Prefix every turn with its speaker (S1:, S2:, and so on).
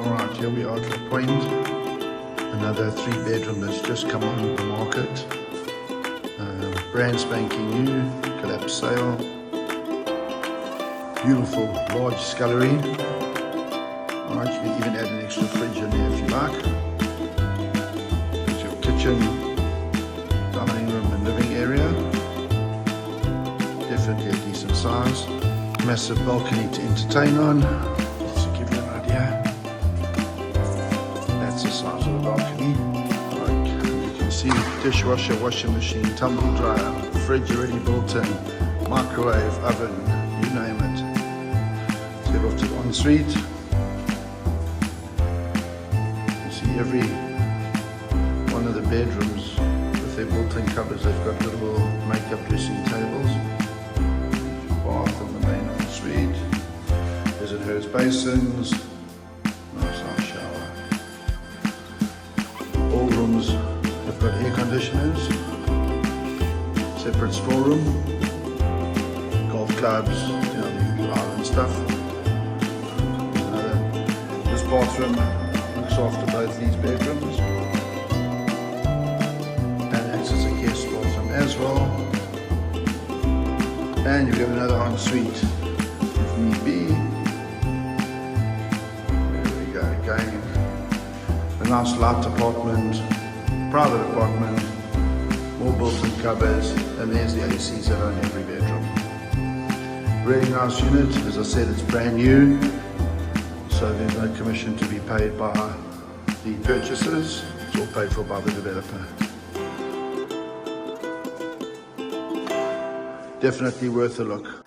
S1: Alright, here we are at Pointe. Another 3-bedroom that's just come on the market. Brand spanking new, collapsed sail. Beautiful large scullery. Alright, you can even add an extra fridge in there if you like. There's your kitchen, dining room and living area. Definitely a decent size. Massive balcony to entertain on. Just to give you an idea. That's the size of the balcony. Like you can see, dishwasher, washing machine, tumble dryer, fridge already built in, microwave, oven, you name it. Let's get off to the ensuite. You see every one of the bedrooms with their built-in cupboards, they've got little makeup dressing tables. Bath in the main ensuite. His and hers basins. Nice hot shower. All rooms have got air conditioners. Separate storeroom. Golf clubs, you know, the usual island stuff. This bathroom looks after both these bedrooms. And acts as a guest bathroom as well. And you have another ensuite if need be. There we go again. A nice light apartment, private apartment, more built-in cupboards, and there's the ACs that are in every bedroom. Really nice unit. As I said, it's brand new, so there's no commission to be paid by the purchasers. It's all paid for by the developer. Definitely worth a look.